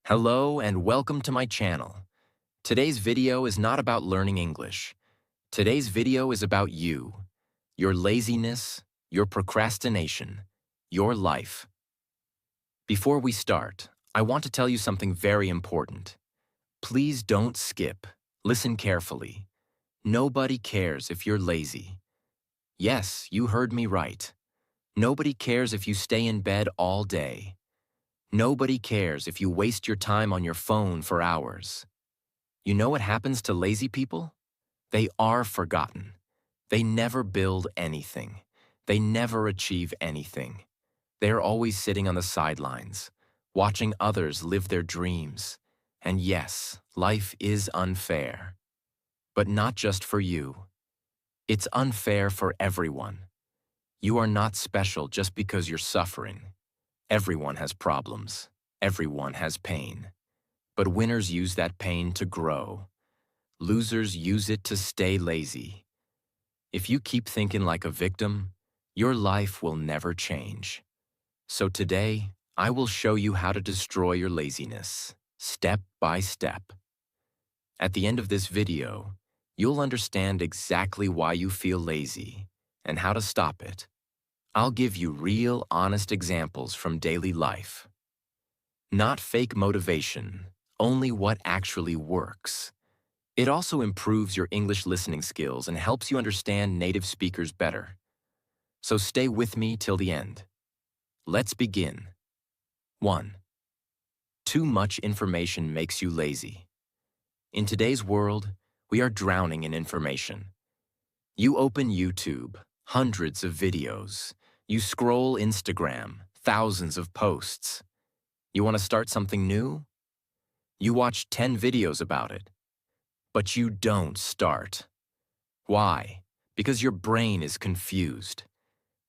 Hello and welcome to my channel. Today's video is not about learning English. Today's video is about you, your laziness, your procrastination, your life. Before we start, I want to tell you something very important. Please don't skip. Listen carefully. Nobody cares if you're lazy. Yes, you heard me right. Nobody cares if you stay in bed all day. Nobody cares if you waste your time on your phone for hours. You know what happens to lazy people? They are forgotten. They never build anything. They never achieve anything. They are always sitting on the sidelines, watching others live their dreams. And yes, life is unfair. But not just for you. It's unfair for everyone. You are not special just because you're suffering. Everyone has problems. Everyone has pain. But winners use that pain to grow. Losers use it to stay lazy. If you keep thinking like a victim, your life will never change. So today, I will show you how to destroy your laziness, step by step. At the end of this video, you'll understand exactly why you feel lazy and how to stop it. I'll give you real, honest examples from daily life. Not fake motivation, only what actually works. It also improves your English listening skills and helps you understand native speakers better. So stay with me till the end. Let's begin. 1. Too much information makes you lazy. In today's world, we are drowning in information. You open YouTube, hundreds of videos. You scroll Instagram, thousands of posts. You want to start something new? You watch 10 videos about it. But you don't start. Why? Because your brain is confused.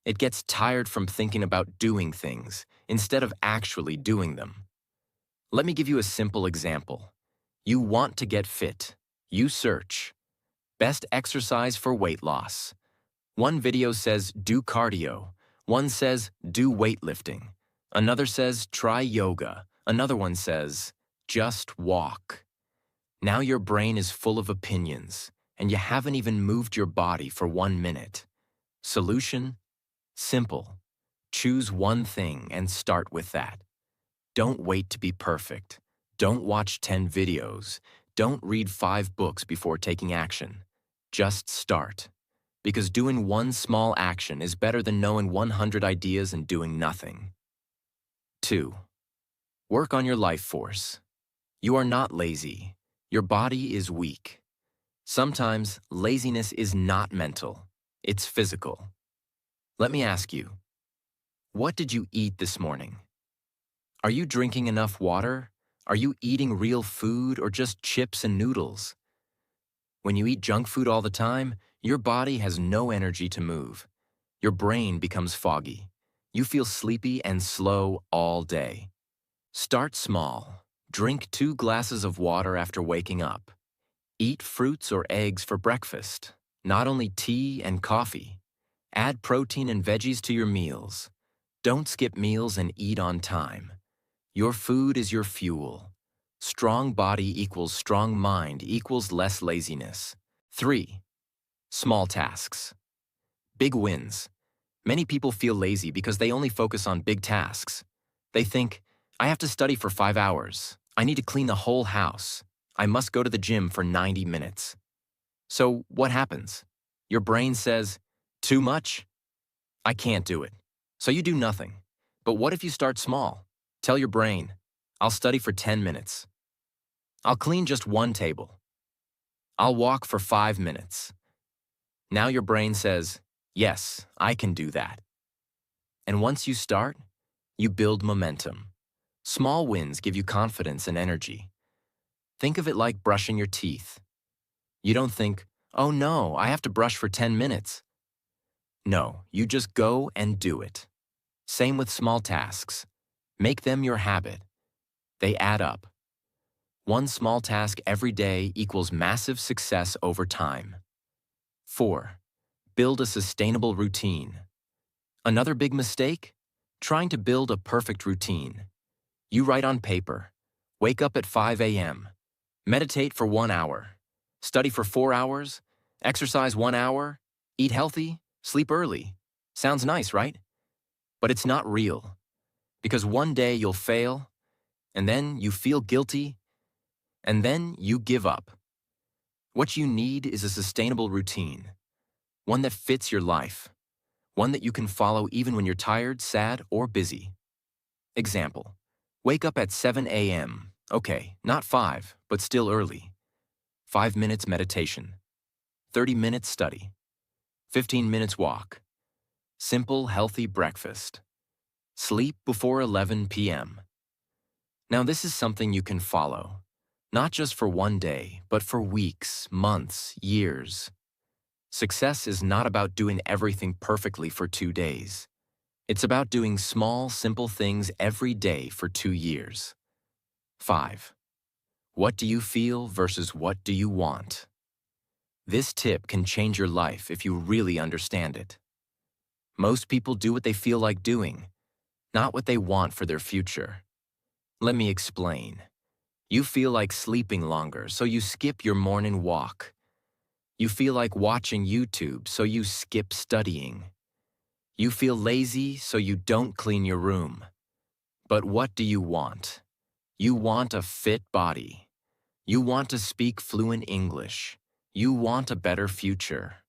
It gets tired from thinking about doing things instead of actually doing them. Let me give you a simple example. You want to get fit. You search. Best exercise for weight loss. One video says do cardio. One says do weightlifting. Another says try yoga. Another one says just walk. Now your brain is full of opinions, and you haven't even moved your body for 1 minute. Solution? Simple. Choose one thing and start with that. Don't wait to be perfect. Don't watch 10 videos. Don't read 5 books before taking action. Just start. Because doing one small action is better than knowing 100 ideas and doing nothing. 2. Work on your life force. You are not lazy. Your body is weak. Sometimes laziness is not mental. It's physical. Let me ask you, what did you eat this morning? Are you drinking enough water? Are you eating real food or just chips and noodles? When you eat junk food all the time, your body has no energy to move. Your brain becomes foggy. You feel sleepy and slow all day. Start small. Drink 2 glasses of water after waking up. Eat fruits or eggs for breakfast, not only tea and coffee. Add protein and veggies to your meals. Don't skip meals and eat on time. Your food is your fuel. Strong body equals strong mind equals less laziness. 3. Small tasks. Big wins. Many people feel lazy because they only focus on big tasks. They think, I have to study for 5 hours. I need to clean the whole house. I must go to the gym for 90 minutes. So what happens? Your brain says, too much? I can't do it. So you do nothing. But what if you start small? Tell your brain, I'll study for 10 minutes. I'll clean just 1 table. I'll walk for 5 minutes. Now your brain says, yes, I can do that. And once you start, you build momentum. Small wins give you confidence and energy. Think of it like brushing your teeth. You don't think, oh no, I have to brush for 10 minutes. No, you just go and do it. Same with small tasks. Make them your habit. They add up. One small task every day equals massive success over time. 4. Build a sustainable routine. Another big mistake? Trying to build a perfect routine. You write on paper, Wake up at 5 a.m. Meditate for 1 hour. Study for 4 hours. Exercise 1 hour. Eat healthy. Sleep early. Sounds nice, right? But it's not real. Because one day you'll fail, and then you feel guilty, and then you give up. What you need is a sustainable routine, one that fits your life, one that you can follow even when you're tired, sad, or busy. Example, wake up at 7 a.m. Okay, not 5, but still early. 5 minutes meditation, 30 minutes study, 15 minutes walk, simple, healthy breakfast. Sleep before 11 p.m. Now this is something you can follow, not just for one day, but for weeks, months, years. Success is not about doing everything perfectly for 2 days. It's about doing small, simple things every day for 2 years. 5. What do you feel versus what do you want? This tip can change your life if you really understand it. Most people do what they feel like doing, not what they want for their future. Let me explain. You feel like sleeping longer, so you skip your morning walk. You feel like watching YouTube, so you skip studying. You feel lazy, so you don't clean your room. But what do you want? You want a fit body. You want to speak fluent English. You want a better future.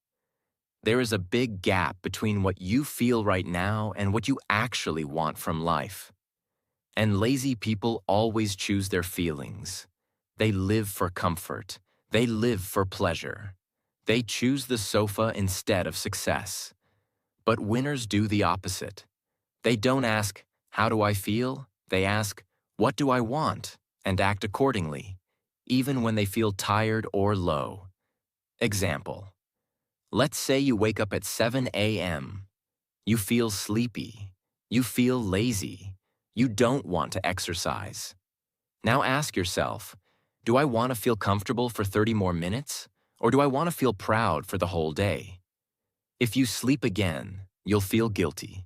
There is a big gap between what you feel right now and what you actually want from life. And lazy people always choose their feelings. They live for comfort. They live for pleasure. They choose the sofa instead of success. But winners do the opposite. They don't ask, how do I feel? They ask, what do I want? And act accordingly, even when they feel tired or low. Example. Let's say you wake up at 7 a.m. You feel sleepy. You feel lazy. You don't want to exercise. Now ask yourself, do I want to feel comfortable for 30 more minutes? Or do I want to feel proud for the whole day? If you sleep again, you'll feel guilty.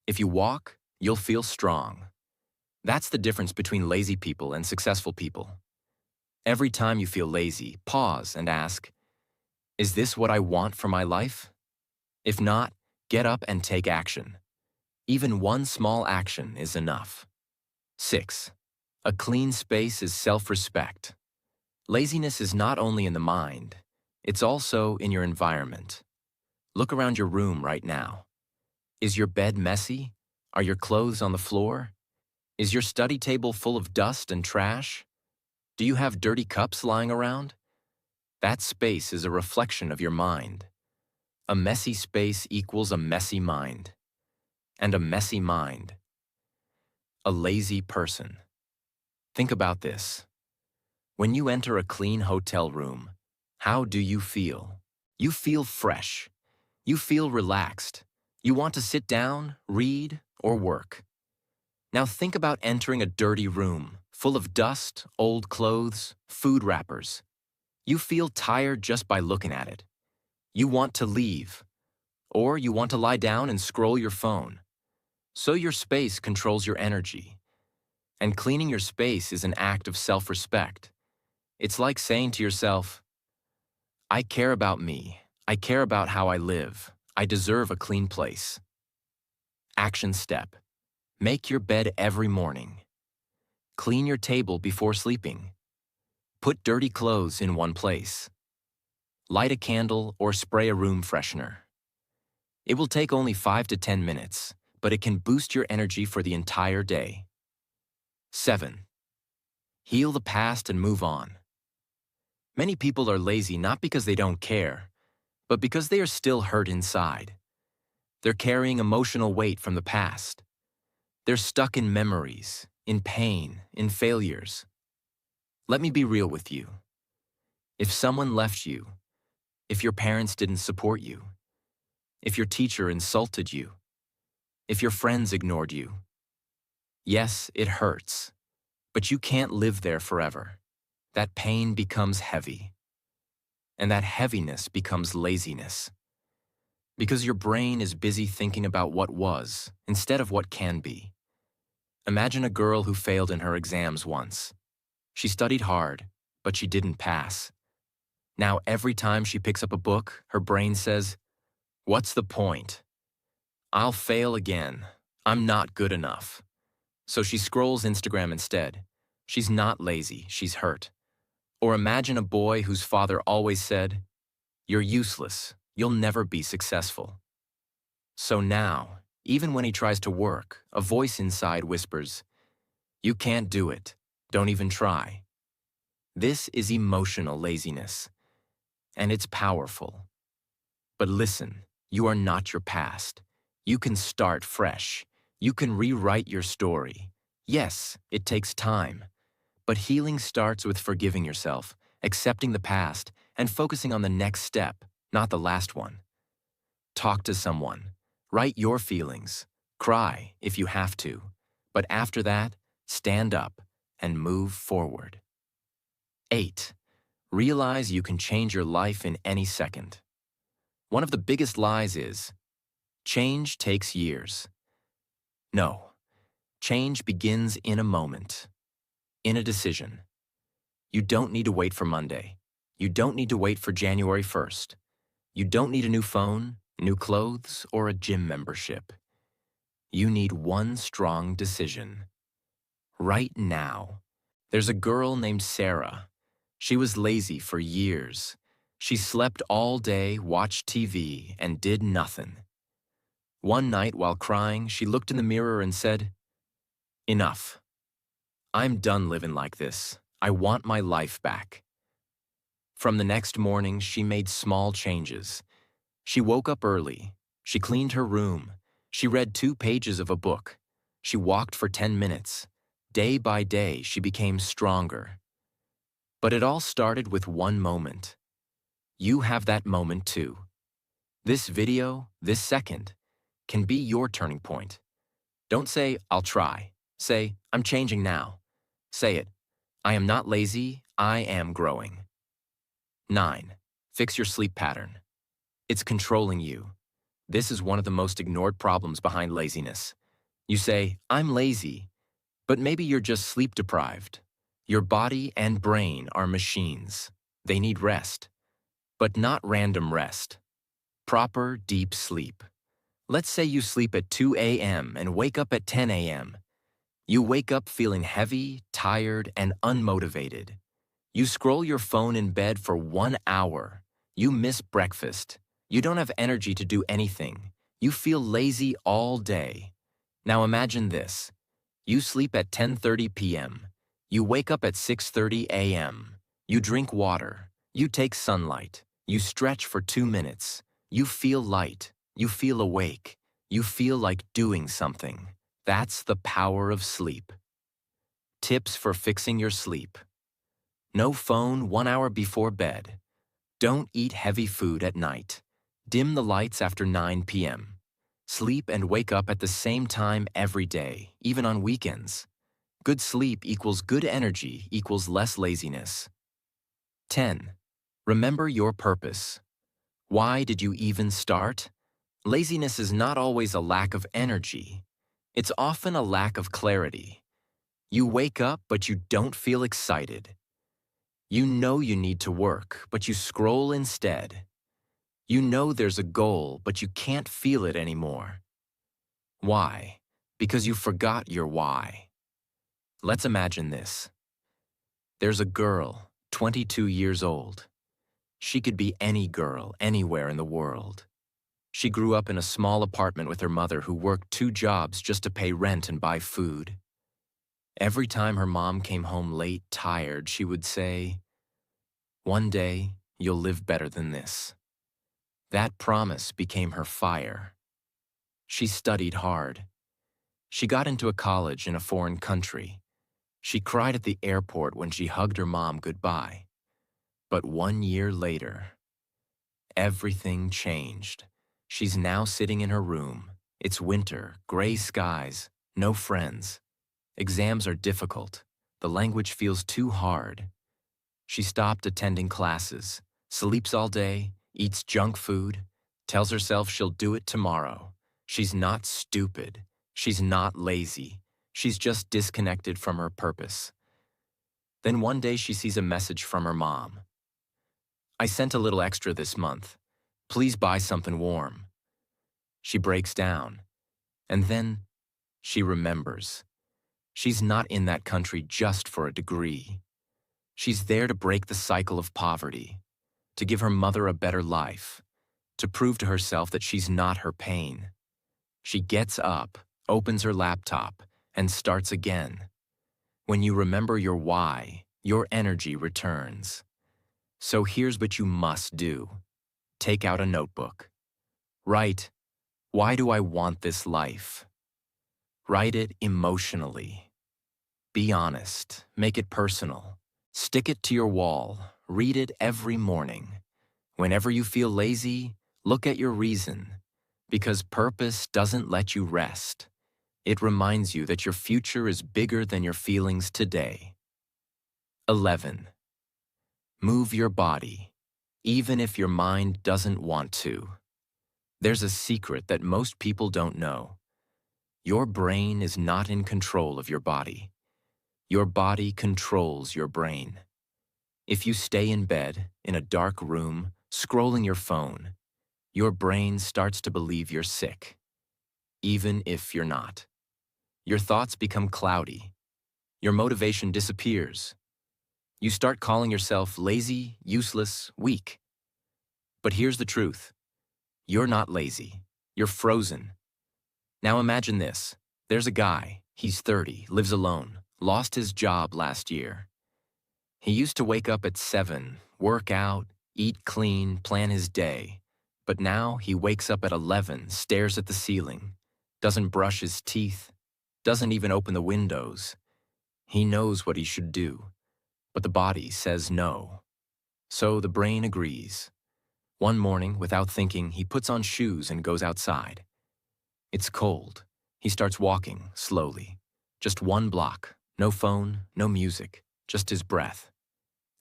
If you walk, you'll feel strong. That's the difference between lazy people and successful people. Every time you feel lazy, pause and ask, is this what I want for my life? If not, get up and take action. Even one small action is enough. 6. A clean space is self-respect. Laziness is not only in the mind, it's also in your environment. Look around your room right now. Is your bed messy? Are your clothes on the floor? Is your study table full of dust and trash? Do you have dirty cups lying around? That space is a reflection of your mind. A messy space equals a messy mind. And a messy mind, a lazy person. Think about this. When you enter a clean hotel room, how do you feel? You feel fresh. You feel relaxed. You want to sit down, read, or work. Now think about entering a dirty room, full of dust, old clothes, food wrappers. You feel tired just by looking at it. You want to leave, or you want to lie down and scroll your phone. So your space controls your energy. And cleaning your space is an act of self-respect. It's like saying to yourself, I care about me. I care about how I live. I deserve a clean place. Action step. Make your bed every morning. Clean your table before sleeping. Put dirty clothes in one place. Light a candle or spray a room freshener. It will take only 5 to 10 minutes, but it can boost your energy for the entire day. 7. Heal the past and move on. Many people are lazy not because they don't care, but because they are still hurt inside. They're carrying emotional weight from the past. They're stuck in memories, in pain, in failures. Let me be real with you. If someone left you, if your parents didn't support you, if your teacher insulted you, if your friends ignored you, yes, it hurts, but you can't live there forever. That pain becomes heavy, and that heaviness becomes laziness. Because your brain is busy thinking about what was instead of what can be. Imagine a girl who failed in her exams once. She studied hard, but she didn't pass. Now every time she picks up a book, her brain says, "What's the point? I'll fail again. I'm not good enough." So she scrolls Instagram instead. She's not lazy, she's hurt. Or imagine a boy whose father always said, "You're useless. You'll never be successful." So now, even when he tries to work, a voice inside whispers, "You can't do it. Don't even try." This is emotional laziness, and it's powerful. But listen, you are not your past. You can start fresh. You can rewrite your story. Yes, it takes time, but healing starts with forgiving yourself, accepting the past, and focusing on the next step, not the last one. Talk to someone. Write your feelings. Cry if you have to. But after that, stand up and move forward. 8. Realize you can change your life in any second. One of the biggest lies is, change takes years. No, change begins in a moment, in a decision. You don't need to wait for Monday. You don't need to wait for January 1st. You don't need a new phone, new clothes, or a gym membership. You need one strong decision. Right now. There's a girl named Sarah. She was lazy for years. She slept all day, watched TV, and did nothing. One night while crying, she looked in the mirror and said, "Enough. I'm done living like this. I want my life back." From the next morning, she made small changes. She woke up early. She cleaned her room. She read 2 pages of a book. She walked for 10 minutes. Day by day, she became stronger. But it all started with one moment. You have that moment too. This video, this second, can be your turning point. Don't say, "I'll try." Say, "I'm changing now." Say it, "I am not lazy, I am growing." 9. Fix your sleep pattern. It's controlling you. This is one of the most ignored problems behind laziness. You say, "I'm lazy," but maybe you're just sleep deprived. Your body and brain are machines. They need rest, but not random rest. Proper, deep sleep. Let's say you sleep at 2 a.m. and wake up at 10 a.m. You wake up feeling heavy, tired, and unmotivated. You scroll your phone in bed for 1 hour. You miss breakfast. You don't have energy to do anything. You feel lazy all day. Now imagine this. You sleep at 10:30 p.m. You wake up at 6:30 a.m. You drink water. You take sunlight. You stretch for 2 minutes. You feel light. You feel awake. You feel like doing something. That's the power of sleep. Tips for fixing your sleep. No phone 1 hour before bed. Don't eat heavy food at night. Dim the lights after 9 p.m. Sleep and wake up at the same time every day, even on weekends. Good sleep equals good energy equals less laziness. 10. Remember your purpose. Why did you even start? Laziness is not always a lack of energy. It's often a lack of clarity. You wake up, but you don't feel excited. You know you need to work, but you scroll instead. You know there's a goal, but you can't feel it anymore. Why? Because you forgot your why. Let's imagine this. There's a girl, 22 years old. She could be any girl, anywhere in the world. She grew up in a small apartment with her mother who worked 2 jobs just to pay rent and buy food. Every time her mom came home late, tired, she would say, "One day, you'll live better than this." That promise became her fire. She studied hard. She got into a college in a foreign country. She cried at the airport when she hugged her mom goodbye. But 1 year later, everything changed. She's now sitting in her room. It's winter, gray skies, no friends. Exams are difficult. The language feels too hard. She stopped attending classes, sleeps all day, eats junk food, tells herself she'll do it tomorrow. She's not stupid. She's not lazy. She's just disconnected from her purpose. Then one day she sees a message from her mom. I sent a little extra this month. Please buy something warm. She breaks down, and then she remembers. She's not in that country just for a degree. She's there to break the cycle of poverty, to give her mother a better life, to prove to herself that she's not her pain. She gets up, opens her laptop, and starts again. When you remember your why, your energy returns. So here's what you must do. Take out a notebook. Write, why do I want this life? Write it emotionally. Be honest. Make it personal. Stick it to your wall. Read it every morning. Whenever you feel lazy, look at your reason. Because purpose doesn't let you rest. It reminds you that your future is bigger than your feelings today. 11. Move your body, even if your mind doesn't want to. There's a secret that most people don't know. Your brain is not in control of your body. Your body controls your brain. If you stay in bed, in a dark room, scrolling your phone, your brain starts to believe you're sick, even if you're not. Your thoughts become cloudy. Your motivation disappears. You start calling yourself lazy, useless, weak. But here's the truth. You're not lazy. You're frozen. Now imagine this. There's a guy. He's 30, lives alone, lost his job last year. He used to wake up at 7, work out, eat clean, plan his day. But now he wakes up at 11, stares at the ceiling, doesn't brush his teeth, doesn't even open the windows. He knows what he should do, but the body says no. So the brain agrees. One morning, without thinking, he puts on shoes and goes outside. It's cold. He starts walking, slowly. Just 1 block. No phone, no music, just his breath.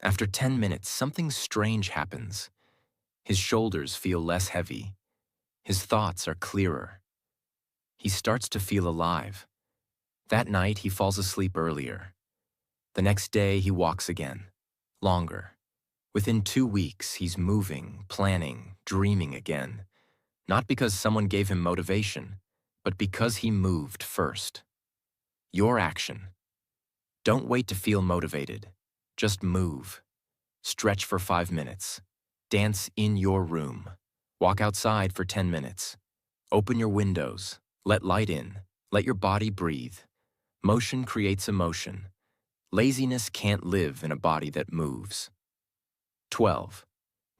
After 10 minutes, something strange happens. His shoulders feel less heavy. His thoughts are clearer. He starts to feel alive. That night, he falls asleep earlier. The next day, he walks again. Longer. Within 2 weeks, he's moving, planning, dreaming again. Not because someone gave him motivation, but because he moved first. Your action. Don't wait to feel motivated. Just move. Stretch for 5 minutes. Dance in your room. Walk outside for 10 minutes. Open your windows. Let light in. Let your body breathe. Motion creates emotion. Laziness can't live in a body that moves. 12.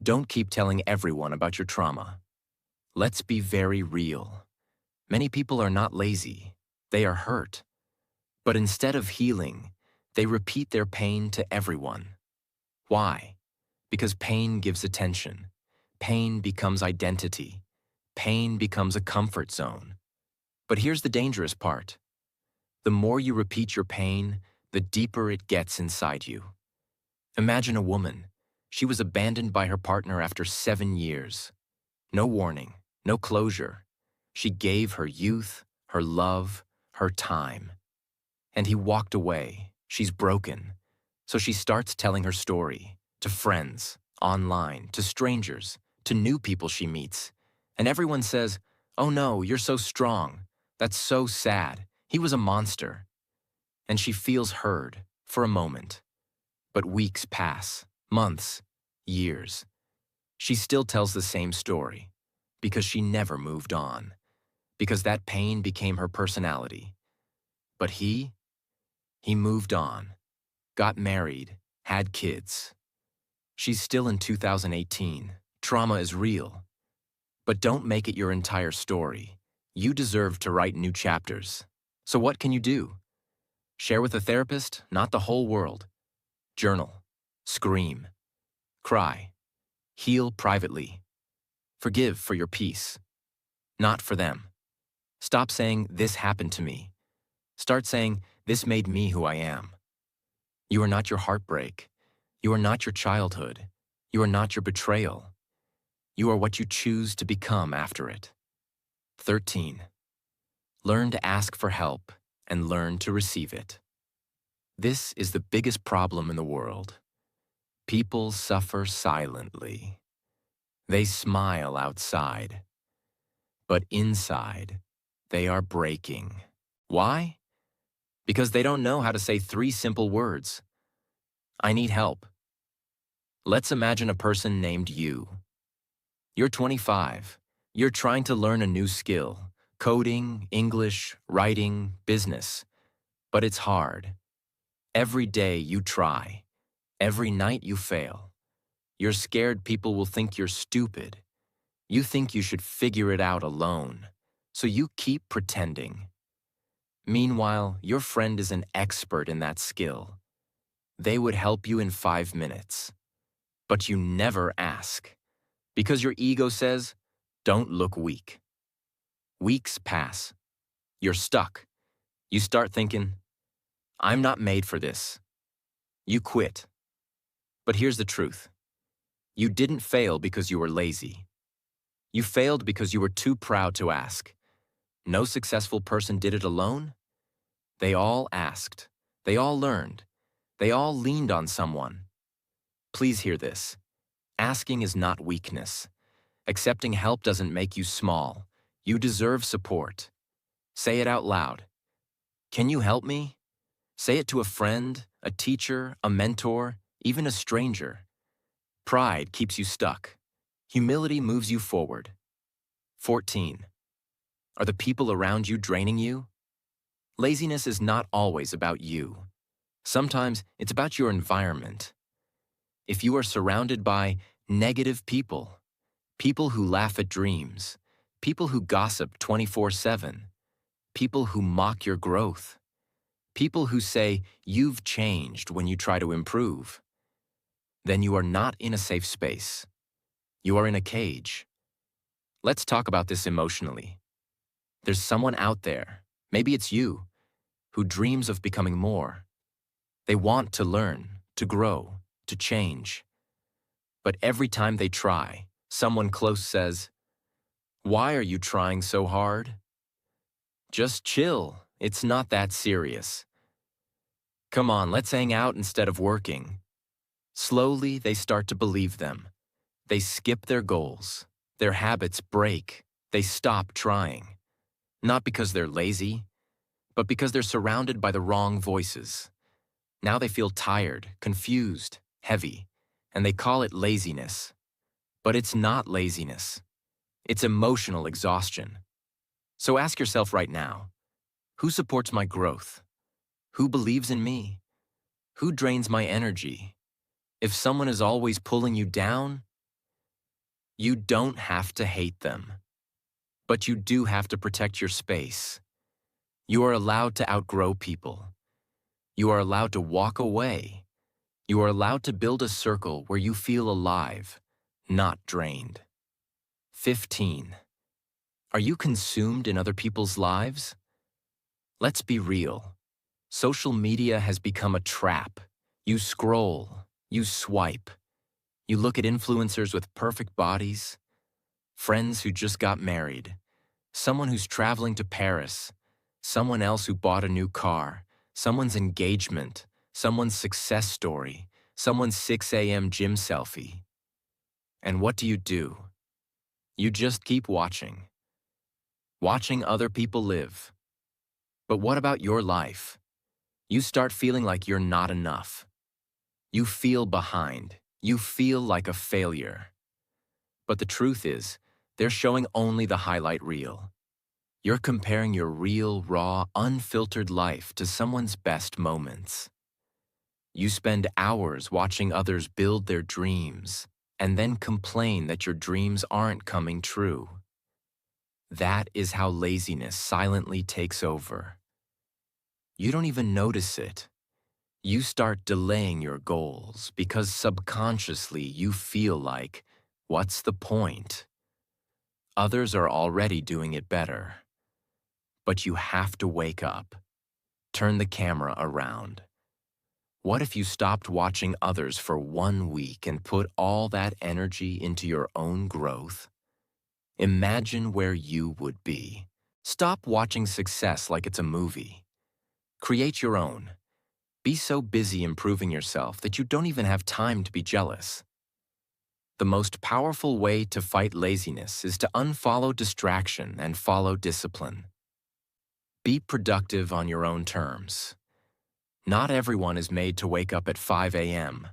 Don't keep telling everyone about your trauma. Let's be very real. Many people are not lazy. They are hurt. But instead of healing, they repeat their pain to everyone. Why? Because pain gives attention. Pain becomes identity. Pain becomes a comfort zone. But here's the dangerous part. The more you repeat your pain, the deeper it gets inside you. Imagine a woman. She was abandoned by her partner after 7 years. No warning, no closure. She gave her youth, her love, her time. And he walked away. She's broken. So she starts telling her story to friends, online, to strangers, to new people she meets. And everyone says, "Oh no, you're so strong. That's so sad. He was a monster." And she feels heard for a moment. But weeks pass, months, years. She still tells the same story because she never moved on, because that pain became her personality. But he moved on, got married, had kids. She's still in 2018. Trauma is real. But don't make it your entire story. You deserve to write new chapters. So what can you do? Share with a therapist, not the whole world. Journal. Scream. Cry. Heal privately. Forgive for your peace. Not for them. Stop saying, "This happened to me." Start saying, "This made me who I am." You are not your heartbreak. You are not your childhood. You are not your betrayal. You are what you choose to become after it. 13. Learn to ask for help and learn to receive it. This is the biggest problem in the world. People suffer silently. They smile outside, but inside, they are breaking. Why? Because they don't know how to say three simple words. I need help. Let's imagine a person named you. You're 25. You're trying to learn a new skill: coding, English, writing, business. But it's hard. Every day you try. Every night you fail. You're scared people will think you're stupid. You think you should figure it out alone. So you keep pretending. Meanwhile, your friend is an expert in that skill. They would help you in 5 minutes. But you never ask. Because your ego says, don't look weak. Weeks pass. You're stuck. You start thinking, I'm not made for this. You quit. But here's the truth. You didn't fail because you were lazy. You failed because you were too proud to ask. No successful person did it alone. They all asked. They all learned. They all leaned on someone. Please hear this. Asking is not weakness. Accepting help doesn't make you small. You deserve support. Say it out loud. Can you help me? Say it to a friend, a teacher, a mentor, even a stranger. Pride keeps you stuck. Humility moves you forward. 14. Are the people around you draining you? Laziness is not always about you. Sometimes it's about your environment. If you are surrounded by negative people, people who laugh at dreams, people who gossip 24/7, people who mock your growth, people who say you've changed when you try to improve, then you are not in a safe space. You are in a cage. Let's talk about this emotionally. There's someone out there, maybe it's you, who dreams of becoming more. They want to learn, to grow, to change. But every time they try, someone close says, "Why are you trying so hard? Just chill, it's not that serious. Come on, let's hang out instead of working." Slowly, they start to believe them. They skip their goals. Their habits break. They stop trying. Not because they're lazy, but because they're surrounded by the wrong voices. Now they feel tired, confused, heavy, and they call it laziness. But it's not laziness. It's emotional exhaustion. So ask yourself right now, who supports my growth? Who believes in me? Who drains my energy? If someone is always pulling you down, you don't have to hate them. But you do have to protect your space. You are allowed to outgrow people. You are allowed to walk away. You are allowed to build a circle where you feel alive, not drained. 15. Are you consumed in other people's lives? Let's be real. Social media has become a trap. You scroll, you swipe, you look at influencers with perfect bodies, friends who just got married, someone who's traveling to Paris, someone else who bought a new car, someone's engagement, someone's success story, someone's 6 a.m. gym selfie. And what do? You just keep watching. Watching other people live. But what about your life? You start feeling like you're not enough. You feel behind. You feel like a failure. But the truth is, they're showing only the highlight reel. You're comparing your real, raw, unfiltered life to someone's best moments. You spend hours watching others build their dreams and then complain that your dreams aren't coming true. That is how laziness silently takes over. You don't even notice it. You start delaying your goals because subconsciously you feel like, what's the point? Others are already doing it better. But you have to wake up. Turn the camera around. What if you stopped watching others for 1 week and put all that energy into your own growth? Imagine where you would be. Stop watching success like it's a movie. Create your own. Be so busy improving yourself that you don't even have time to be jealous. The most powerful way to fight laziness is to unfollow distraction and follow discipline. Be productive on your own terms. Not everyone is made to wake up at 5 a.m.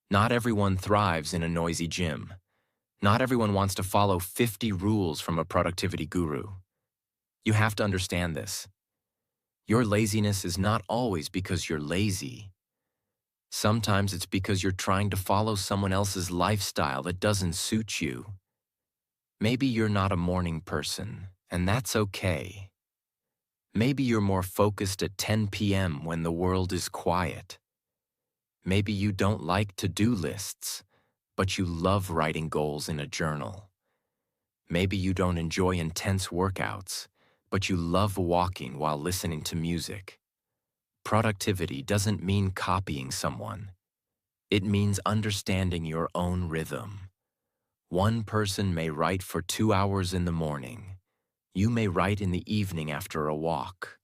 Not everyone thrives in a noisy gym. Not everyone wants to follow 50 rules from a productivity guru. You have to understand this. Your laziness is not always because you're lazy. Sometimes it's because you're trying to follow someone else's lifestyle that doesn't suit you. Maybe you're not a morning person, and that's okay. Maybe you're more focused at 10 p.m. when the world is quiet. Maybe you don't like to-do lists, but you love writing goals in a journal. Maybe you don't enjoy intense workouts, but you love walking while listening to music. Productivity doesn't mean copying someone. It means understanding your own rhythm. One person may write for 2 hours in the morning. You may write in the evening after a walk.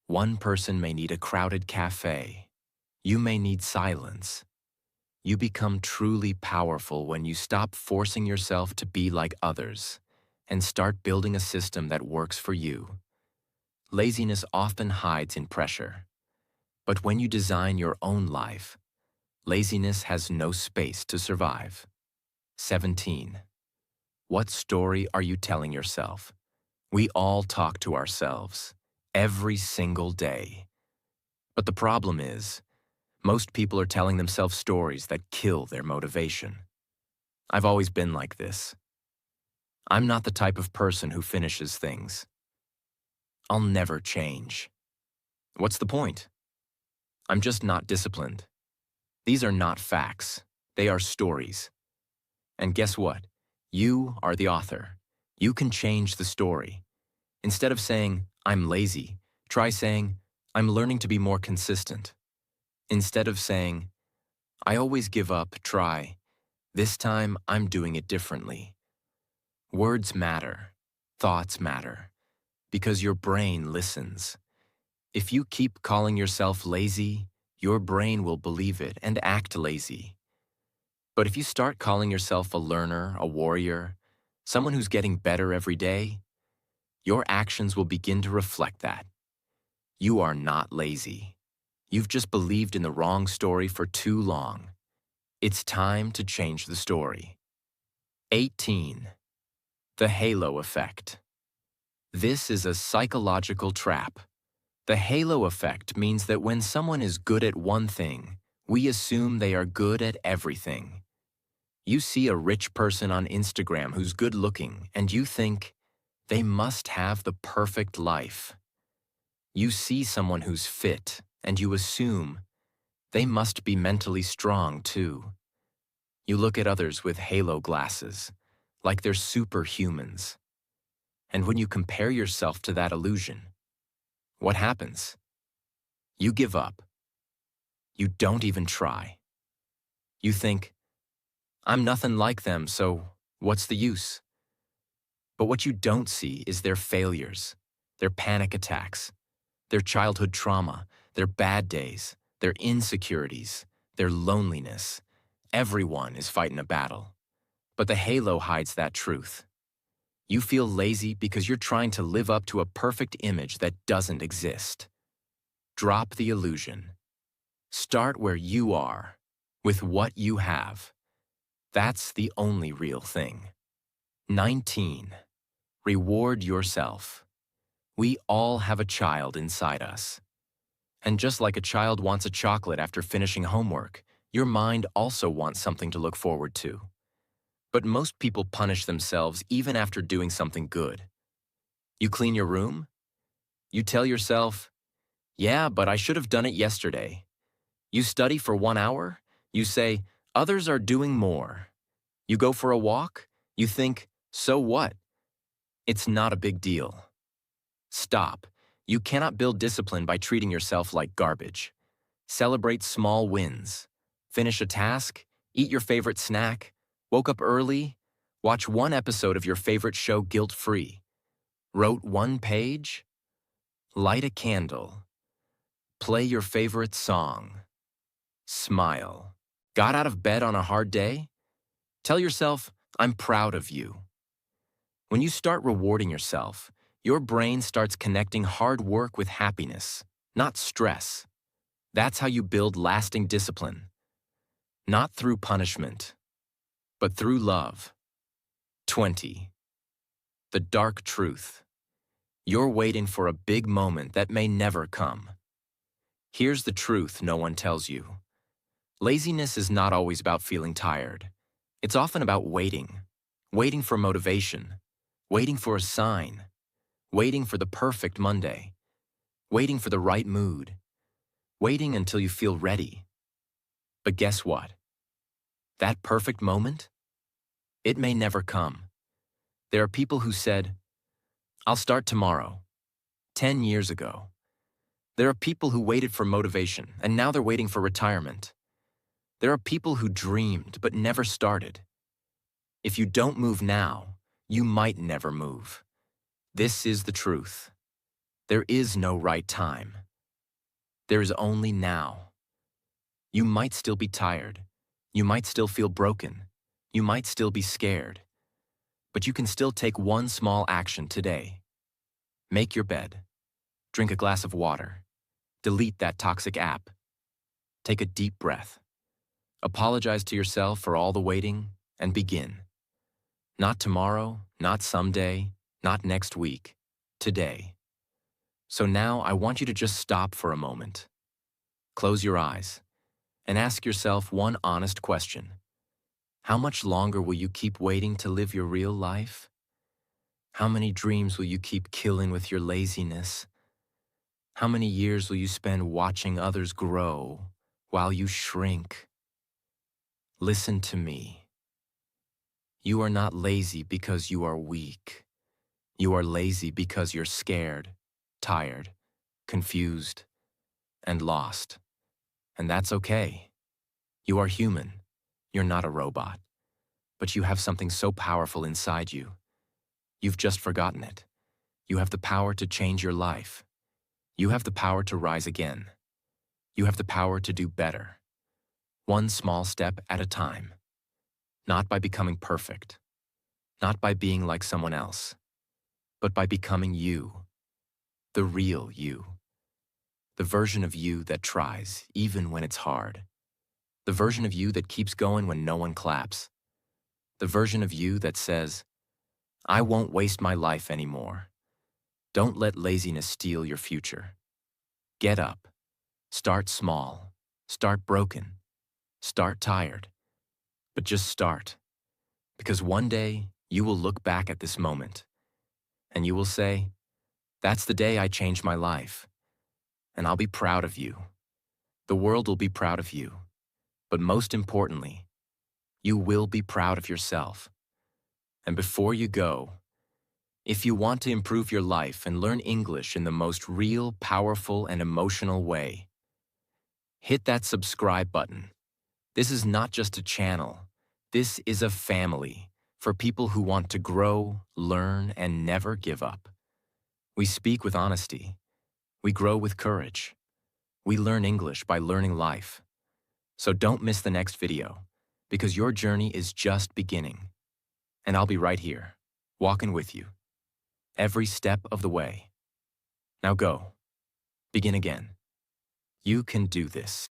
One person may need a crowded cafe. You may need silence. You become truly powerful when you stop forcing yourself to be like others and start building a system that works for you. Laziness often hides in pressure. But when you design your own life, laziness has no space to survive. 17. What story are you telling yourself? We all talk to ourselves every single day. But the problem is, most people are telling themselves stories that kill their motivation. I've always been like this. I'm not the type of person who finishes things. I'll never change. What's the point? I'm just not disciplined. These are not facts. They are stories. And guess what? You are the author. You can change the story. Instead of saying, I'm lazy, try saying, I'm learning to be more consistent. Instead of saying, I always give up, try, this time I'm doing it differently. Words matter. Thoughts matter. Because your brain listens. If you keep calling yourself lazy, your brain will believe it and act lazy. But if you start calling yourself a learner, a warrior, someone who's getting better every day, your actions will begin to reflect that. You are not lazy. You've just believed in the wrong story for too long. It's time to change the story. 18. The halo effect. This is a psychological trap. The halo effect means that when someone is good at one thing, we assume they are good at everything. You see a rich person on Instagram who's good looking, and you think, they must have the perfect life. You see someone who's fit, and you assume, they must be mentally strong too. You look at others with halo glasses, like they're superhumans. And when you compare yourself to that illusion, what happens? You give up. You don't even try. You think, I'm nothing like them, so what's the use? But what you don't see is their failures, their panic attacks, their childhood trauma, their bad days, their insecurities, their loneliness. Everyone is fighting a battle. But the halo hides that truth. You feel lazy because you're trying to live up to a perfect image that doesn't exist. Drop the illusion. Start where you are, with what you have. That's the only real thing. 19. Reward yourself. We all have a child inside us. And just like a child wants a chocolate after finishing homework, your mind also wants something to look forward to. But most people punish themselves even after doing something good. You clean your room? You tell yourself, yeah, but I should have done it yesterday. You study for 1 hour? You say, others are doing more. You go for a walk? You think, so what? It's not a big deal. Stop. You cannot build discipline by treating yourself like garbage. Celebrate small wins. Finish a task, eat your favorite snack, woke up early, watch one episode of your favorite show guilt-free, wrote one page, light a candle. Play your favorite song. Smile. Got out of bed on a hard day? Tell yourself, I'm proud of you. When you start rewarding yourself, your brain starts connecting hard work with happiness, not stress. That's how you build lasting discipline. Not through punishment, but through love. 20. The dark truth. You're waiting for a big moment that may never come. Here's the truth no one tells you. Laziness is not always about feeling tired. It's often about waiting. Waiting for motivation. Waiting for a sign. Waiting for the perfect Monday. Waiting for the right mood. Waiting until you feel ready. But guess what? That perfect moment? It may never come. There are people who said, I'll start tomorrow, 10 years ago. There are people who waited for motivation, and now they're waiting for retirement. There are people who dreamed but never started. If you don't move now, you might never move. This is the truth. There is no right time. There is only now. You might still be tired. You might still feel broken. You might still be scared. But you can still take one small action today. Make your bed. Drink a glass of water. Delete that toxic app. Take a deep breath. Apologize to yourself for all the waiting and begin. Not tomorrow, not someday, not next week. Today. So now I want you to just stop for a moment. Close your eyes and ask yourself one honest question. How much longer will you keep waiting to live your real life? How many dreams will you keep killing with your laziness? How many years will you spend watching others grow while you shrink? Listen to me. You are not lazy because you are weak. You are lazy because you're scared, tired, confused, and lost. And that's okay. You are human. You're not a robot. But you have something so powerful inside you. You've just forgotten it. You have the power to change your life. You have the power to rise again. You have the power to do better. One small step at a time. Not by becoming perfect. Not by being like someone else. But by becoming you. The real you. The version of you that tries, even when it's hard. The version of you that keeps going when no one claps. The version of you that says, I won't waste my life anymore. Don't let laziness steal your future. Get up. Start small. Start broken. Start tired. But just start. Because one day, you will look back at this moment, and you will say, that's the day I changed my life. And I'll be proud of you. The world will be proud of you. But most importantly, you will be proud of yourself. And before you go, if you want to improve your life and learn English in the most real, powerful, and emotional way, hit that subscribe button. This is not just a channel. This is a family for people who want to grow, learn, and never give up. We speak with honesty. We grow with courage. We learn English by learning life. So don't miss the next video, because your journey is just beginning. And I'll be right here, walking with you, every step of the way. Now go. Begin again. You can do this.